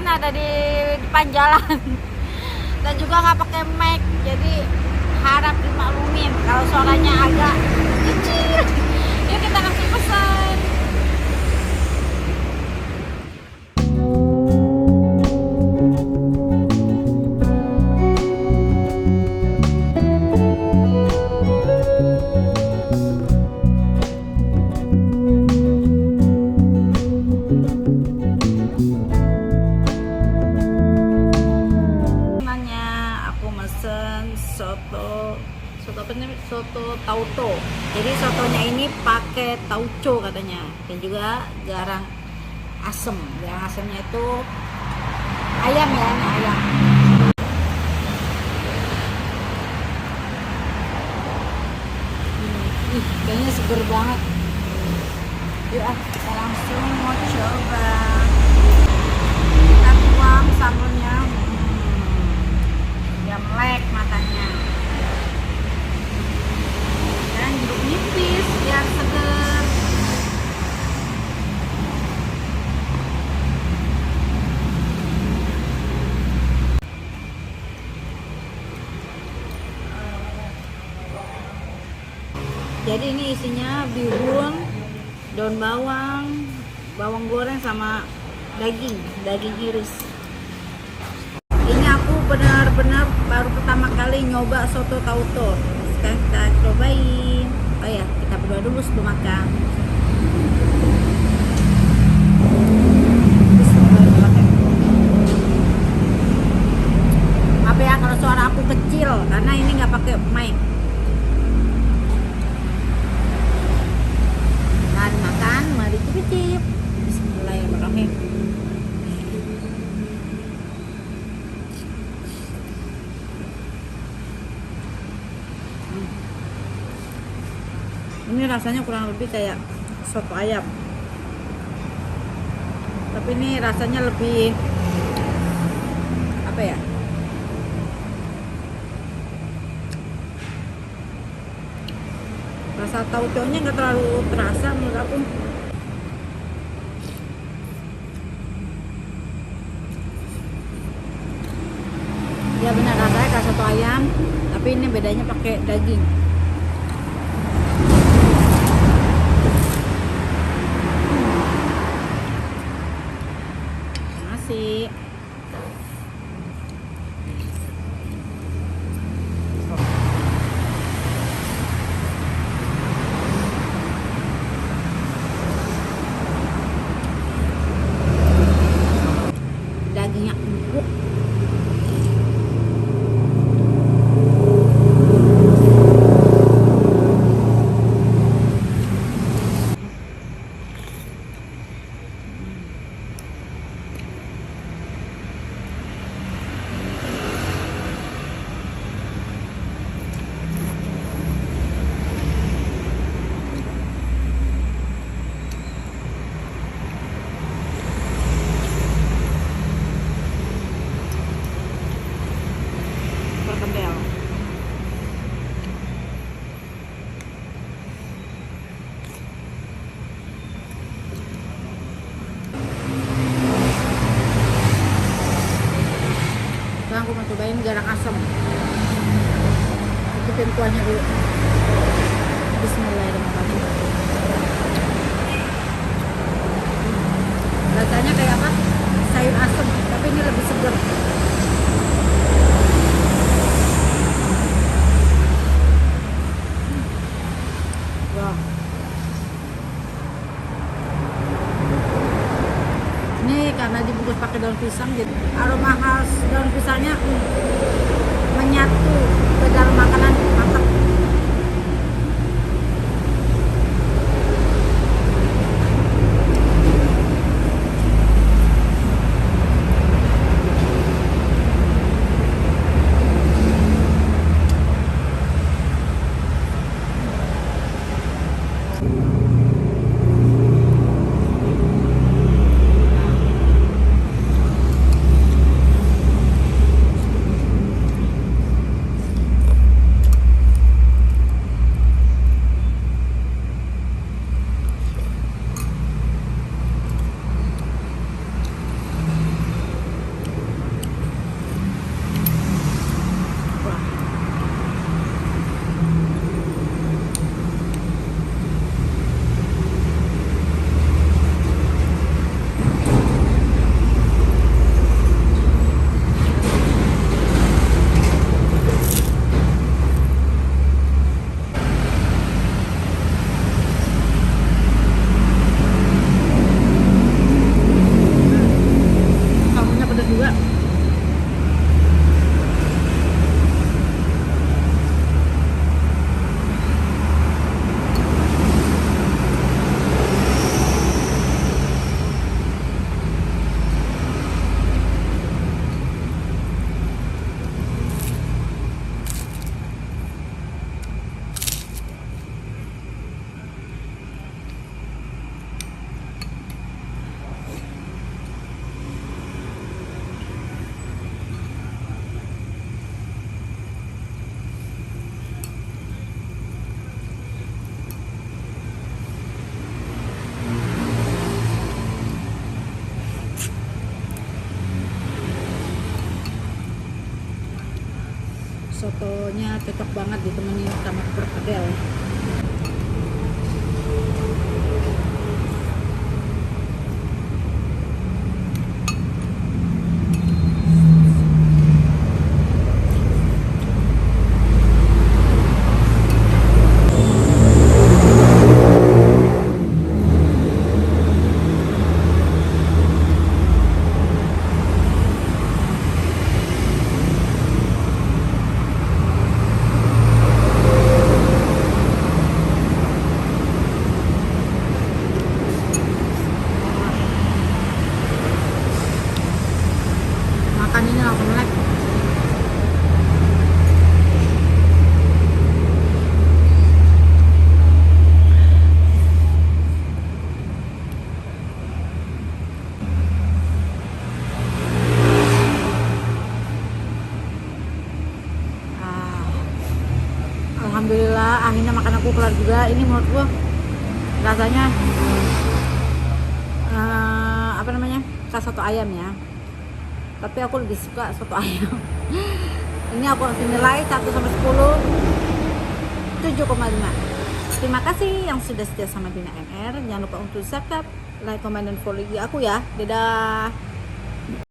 kan ada di depan jalan. Dan juga nggak pakai mic, jadi harap dimaklumin kalau suaranya agak kecil. Yuk kita langsung pesan. Soto tauco. Jadi sotonya ini pakai tauco katanya, dan juga garang asem. Garang asemnya itu ayam ya, ini ayam. Kayaknya seger banget. Yuk kita langsung mau coba. Kita tuang sambelnya. Ya melek matanya. Jeruk nipis biar seger. Jadi ini isinya bihun, daun bawang, bawang goreng sama daging iris. Ini aku benar-benar baru pertama kali nyoba soto tauco. Sekarang kita cobain. Oh ya, kita berdoa dulu sebelum makan. Maaf ya kalau suara aku kecil, karena ini nggak pakai mic. Mari makan, mari cicip. Bismillahirrahmanirrahim. Ini rasanya kurang lebih kayak soto ayam, tapi ini rasanya lebih apa ya, rasa tauconya nggak terlalu terasa menurut aku. Ya benar, rasanya kayak soto ayam, tapi ini bedanya pakai daging. Dagingnya empuk. Perkedel. Sekarang aku mau cobain garang asam. Ikutin kuahnya dulu. Bismillahirrahmanirrahim. Rasanya kayak apa? Sayur asam, tapi ini lebih segar. Wow. Ini karena dibungkus pakai daun pisang, jadi aroma khas daun pisangnya menyatu ke dalam makanan. Mantap. sotonya cocok banget ditemenin sama perkedel. Makan ini langsung melek. Alhamdulillah akhirnya makan aku kelar juga. Ini menurut gua rasanya apa namanya, kayak soto ayam ya, tapi aku lebih suka soto ayam. Ini aku kasih nilai 1 sampai 10 7,5. Terima kasih yang sudah setia sama Dina MR. Jangan lupa untuk subscribe, like, comment, dan follow IG aku ya. Dadah.